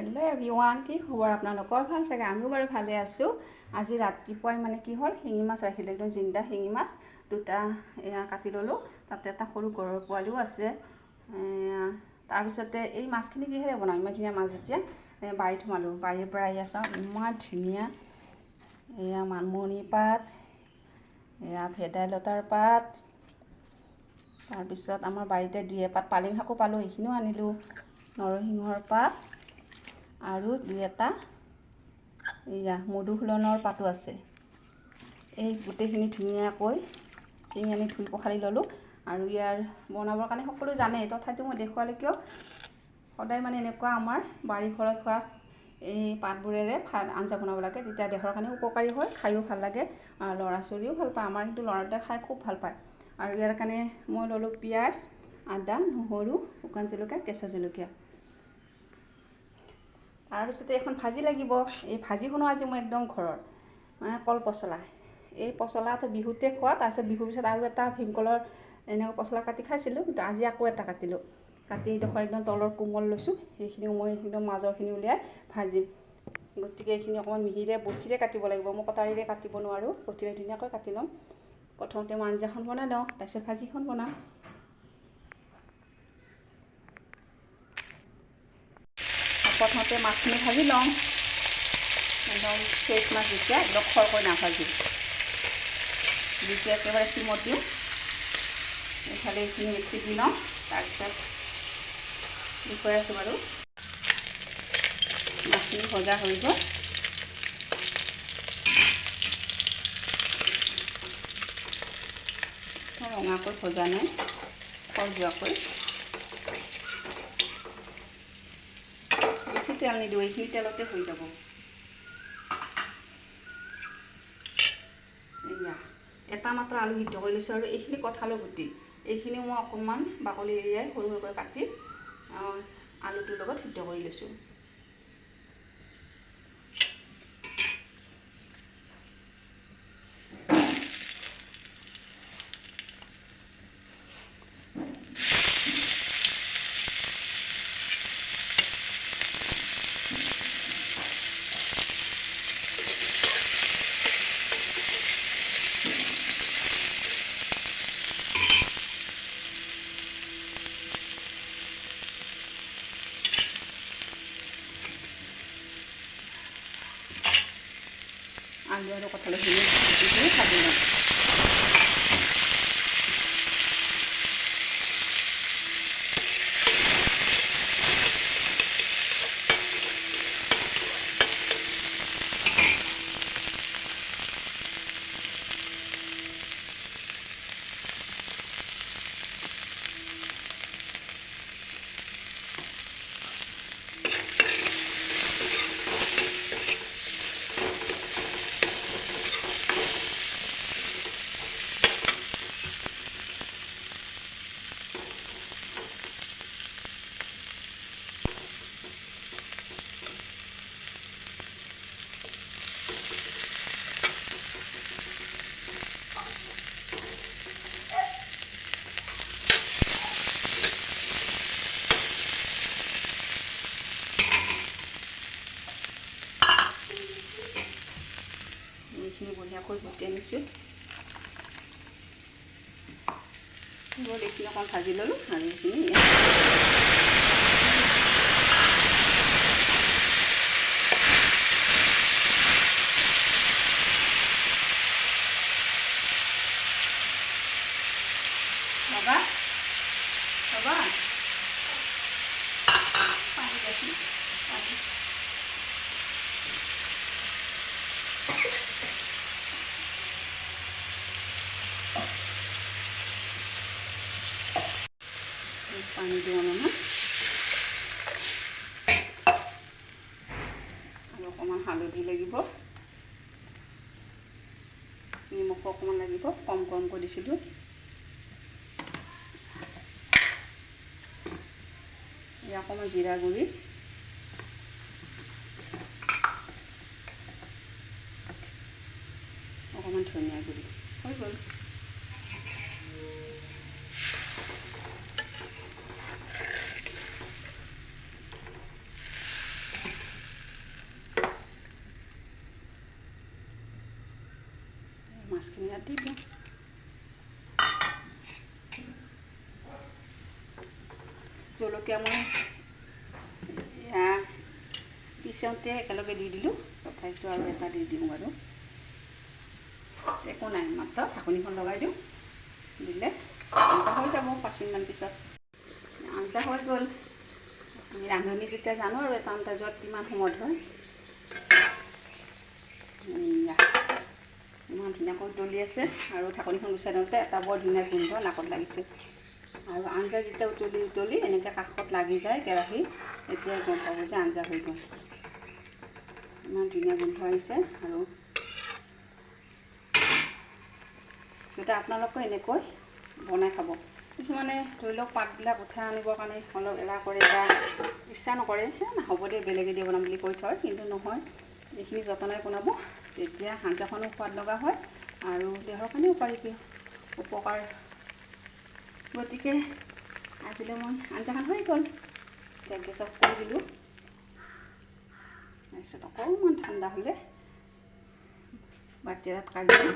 Hello' everyone, কি খবৰ আপোনালোকৰ? ভাল চাগে, আমিও বাৰু ভালে আছোঁ। আজি ৰাতিপুৱাই মানে কি হ'ল, শিঙি মাছ ৰাখিলোঁ, একদম জিন্দা শিঙি মাছ দুটা এয়া কাটি ল'লোঁ। তাতে এটা সৰু গৰৈ পোৱালিও আছে। তাৰপিছতে এই মাছখিনি কিহেৰে বনাম? ইমান ধুনীয়া মাছ যেতিয়া বাৰীত সোমালোঁ, বাৰীৰ পৰা এয়া চাওঁ ইমান ধুনীয়া এয়া মানিমুনি পাত, এয়া ভেদাইলতাৰ পাত, তাৰপিছত আমাৰ বাৰীতে দুই এপাত পালেং শাকো পালোঁ, সেইখিনিও আনিলোঁ, নৰসিংহৰ পাত আৰু দুই এটা এয়া মধুসোলনৰ পাতো আছে। এই গোটেইখিনি ধুনীয়াকৈ চিঙি আনি ধুই পখালি ল'লোঁ। আৰু ইয়াৰ বনাবৰ কাৰণে সকলো জানেই, তথাপিও মই দেখুৱালে কিয়, সদায় মানে এনেকুৱা আমাৰ বাৰী ঘৰত হোৱা এই পাতবোৰেৰে আঞ্জা বনাব লাগে, তেতিয়া দেহৰ কাৰণে উপকাৰী হয়, খায়ো ভাল লাগে, ল'ৰা ছোৱালীও ভাল পায়। আমাৰ কিন্তু ল'ৰা দুটাই খাই খুব ভাল পায়। আৰু ইয়াৰ কাৰণে মই ল'লোঁ পিঁয়াজ, আদা, নহৰু, শুকান জলকীয়া, কেঁচা জলকীয়া। তাৰপিছতে এখন ভাজি লাগিব। এই ভাজিখনো আজি মই একদম ঘৰৰ মানে কল পচলা, এই পচলাটো বিহুতে খোৱা, তাৰপিছত বিহুৰ পিছত আৰু এটা ভীমকলৰ এনেকৈ পচলা কাটি খাইছিলোঁ, কিন্তু আজি আকৌ এটা কাটিলোঁ। কাটি এইডোখৰ একদম তলৰ কোমল লৈছোঁ, সেইখিনিও মই একদম মাজৰখিনি উলিয়াই ভাজিম। গতিকে এইখিনি অকণমান মিহিৰে বটিৰে কাটিব লাগিব, মই কটাৰীৰে কাটিব নোৱাৰোঁ, বটিৰে ধুনীয়াকৈ কাটি ল'ম। প্ৰথমতে মই আঞ্জাখন বনাই লওঁ, তাৰপিছত ভাজিখন বনাম। প্ৰথমতে মাছখিনি ভাজি লওঁ, একদম ফ্ৰেছ মাছ যেতিয়া একদম খৰকৈ নাভাজি, যেতিয়া একেবাৰে চিমত দিওঁ, এইফালে এইখিনি মিক্সিত দি লওঁ। তাৰপিছত দেখুৱাই আছোঁ বাৰু, মাছখিনি ভজা হৈ গ'ল। ৰঙাকৈ ভজা নাই, খৰযোৱাকৈ। বেছি তেল নিদিওঁ, এইখিনি তেলতে হৈ যাব। এয়া এটা মাত্ৰ আলু সিদ্ধ কৰি লৈছোঁ, আৰু এইখিনি কঁঠালৰ গুটি, এইখিনিও মই অকণমান বাকলি এৰিয়াই সৰু সৰুকৈ কাটি আলুটোৰ লগত সিদ্ধ কৰি লৈছোঁ। আলু আৰু কঁঠালখিনি ভাজি লওঁ। এইখিনি বঢ়িয়াকৈ বটি আনিছোঁ, এইখিনি অকণ ভাজি ল'লোঁ, আৰু এইখিনি বাবা বাবা পানী দেখি পানী পানী দিওঁ অলপমান, আৰু অকণমান হালধি লাগিব, নিমখো অকণমান লাগিব, কম কমকৈ দিছিলোঁ। অকণমান জিৰা গুড়ি, অকণমান ধনিয়া গুড়ি, হৈ গ'ল। মাছখিনি ইয়াত দি দিওঁ। জলকীয়া মই পিছতে একেলগে দি দিলোঁ, তথাপিতো আৰু এটা দি দিওঁ বাৰু, একো নাই, মাত্ৰ ঢাকনিখন লগাই দিওঁ, দিলে আঞ্জা হৈ যাব 5 মিনিটমান পিছত। আঞ্জা হৈ গ'ল। আমি ৰান্ধনি যেতিয়া জানো আৰু এটা আন্দাজত কিমান সময়ত হয়। ইমান ধুনীয়াকৈ উতলি আছে আৰু ঢাকনিখন গুচাই দিওঁতে এটা বৰ ধুনীয়া গোন্ধ নাকত লাগিছে। আৰু আঞ্জা যেতিয়া উতলি এনেকৈ কাষত লাগি যায় কেৰাহী, তেতিয়া গম পাব যে আঞ্জা হৈ গ'ল। ইমান ধুনীয়া গোন্ধ আহিছে। আৰু এতিয়া আপোনালোকে এনেকৈ বনাই খাব। কিছুমানে ধৰি লওক পাতবিলাক উঠাই আনিবৰ কাৰণে অলপ এলাহ কৰে বা ইচ্ছা নকৰে, নহ'ব দে বেলেগে দিয়ে বনাম বুলি কৈ থয়, কিন্তু নহয়, এইখিনি যতনাই বনাব, তেতিয়া আঞ্জাখনো সোৱাদ লগা হয় আৰু দেহৰ কাৰণেও উপকাৰ। গতিকে আজিলৈ মই আঞ্জাখন হৈ গ'ল, এতিয়া গেছ অফ কৰি দিলোঁ। তাৰপিছত অকণমান ঠাণ্ডা হ'লে বাতি এটাত কাঢ়ি দিওঁ।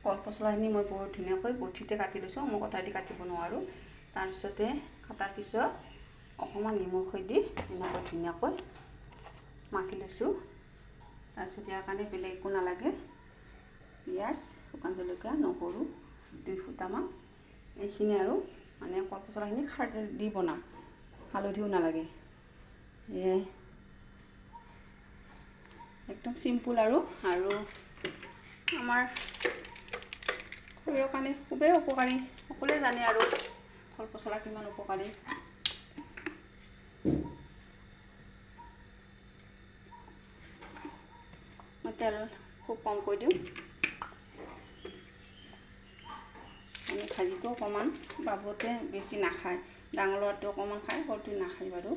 কল পচলাখিনি মই বৰ ধুনীয়াকৈ বঠিতে কাটি লৈছোঁ, মই কটাৰী কাটিব নোৱাৰোঁ। তাৰপিছতে কাটাৰ পিছত অকণমান নিমখ দি এনেকৈ ধুনীয়াকৈ মাখি লৈছোঁ। তাৰপিছত ইয়াৰ কাৰণে বেলেগ একো নালাগে, পিঁয়াজ, শুকান জলকীয়া, নহৰু 2 ফুটামান, এইখিনি আৰু মানে কল পচলাখিনি খাৰ দি বনাম, হালধিও নালাগে। এয়াই একদম চিম্পুল আৰু আমাৰ শৰীৰৰ কাৰণে খুবেই উপকাৰী। সকলোৱে জানে আৰু কল পচলা কিমান উপকাৰী। মই তেল খুব কমকৈ দিওঁ, আমি ভাজিটো অকণমান, বাবুতে বেছি নাখায়, ডাঙৰ ল'ৰাটো অকণমান খায়, সৰুটো নাখায় বাৰু।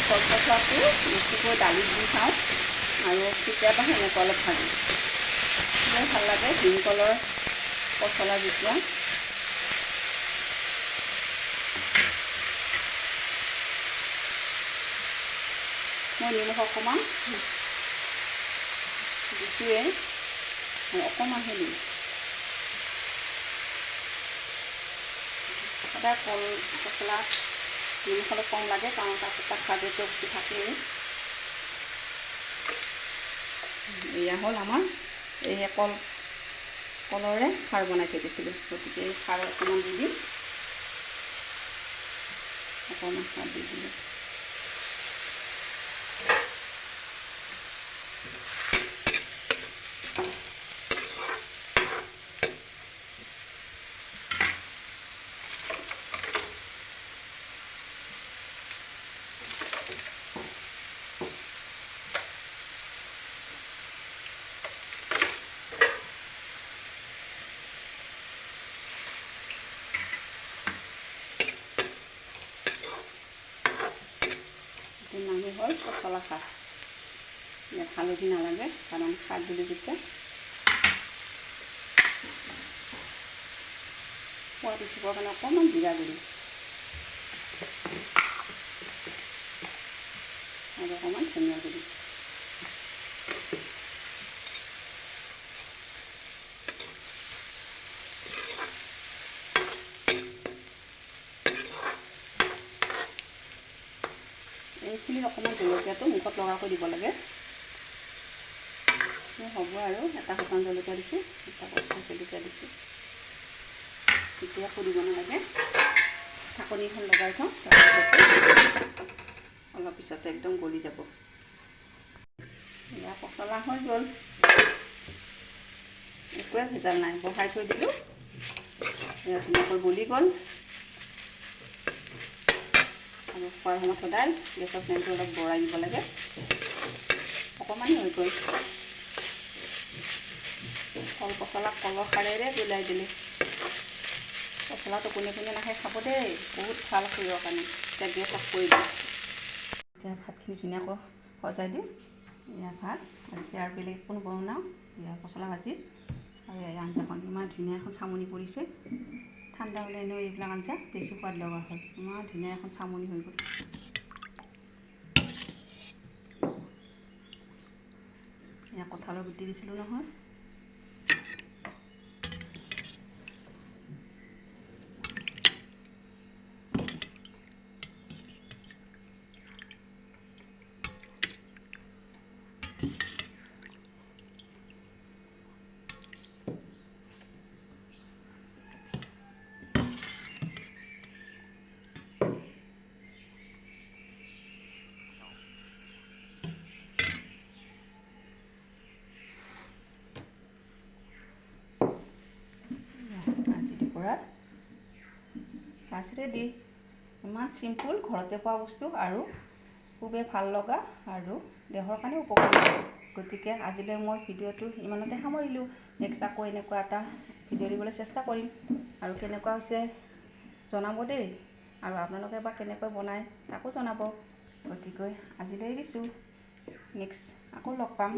কল পচলাটো বেছিকৈ দালিত দি খাওঁ আৰু কেতিয়াবা সেনেকৈ অলপ ভাজি, খুবেই ভাল লাগে ভীমকলৰ পচলা যেতিয়া। মই নিমখ অকণমান দিছোঁৱে আৰু অকণমানহে দিম। সদায় কল পচলা নিমখ অলপ কম লাগে, কাৰণ তাত খাদ্যটো বেছি থাকেই। এয়া হ'ল আমাৰ এই কলৰে খাৰ বনাই থৈ দিছিলোঁ, গতিকে এই খাৰ অকণমান দি দিম, অকণমান খাৰ দি দিলোঁ। নামি হ'ল পচলা খাৰ। ইয়াত হালধি নালাগে, কাৰণ খাৰ দিলোঁ যেতিয়া। সোৱাদ উঠিবৰ কাৰণে অকণমান জিৰা গুড়ি, আৰু অকণমান ধনিয়া গুড়ি। এইখিনিত অকণমান জলকীয়াটো মুখত লগাকৈ দিব লাগে। হ'ব আৰু এটা শুকান জলকীয়া দিছোঁ, এটা কেঁচা জলকীয়া দিছোঁ। এতিয়া কৰিব নালাগে, ঢাকনিখন লগাই থওঁ, তাৰপিছতে অলপ পিছতে একদম গলি যাব। এয়া পচলা হৈ গ'ল, একোৱে ভেজাল নাই, বহাই থৈ দিলোঁ, এয়া ধুনীয়াকৈ গলি গ'ল। আৰু খোৱাৰ সময়ত সদায় গেছৰ ফ্লেমটো অলপ বঢ়াই দিব লাগে। অকণমান হৈ গ'ল, কল পচলা কলৰ খাৰেৰে জ্বলাই দিলে। পচলাটো কোনে কোনে নাখায় খাব দেই, বহুত ভাল শৰীৰৰ কাৰণে। এতিয়া গেছ অফ কৰি দিওঁ। এতিয়া ভাতখিনি ধুনীয়াকৈ সজাই দিওঁ। এয়া ভাত আজি আৰু বেলেগ কোনো বনাওঁ, এয়া পচলা ভাজি আৰু এই আঞ্জাখন ইমান ধুনীয়া এখন চামনি পৰিছে। ঠাণ্ডা হ'লে এনেও এইবিলাক আঞ্জা বেছি সোৱাদ লগা হয়। ইমান ধুনীয়া এখন চামনি হৈ গ'ল। এয়া কঁঠালৰ গুটি দিছিলোঁ নহয়। মাছ ৰেডি। ইমান চিম্পুল, ঘৰতে পোৱা বস্তু আৰু খুবেই ভাল লগা আৰু দেহৰ কাৰণে উপকাৰী। গতিকে আজিলৈ মই ভিডিঅ'টো ইমানতে সামৰিলোঁ। নেক্সট আকৌ এনেকুৱা এটা ভিডিঅ' দিবলৈ চেষ্টা কৰিম আৰু কেনেকুৱা হৈছে জনাব দেই। আৰু আপোনালোকে বা কেনেকৈ বনায় তাকো জনাব। গতিকে আজিলৈ এৰিছোঁ, নেক্সট আকৌ লগ পাম।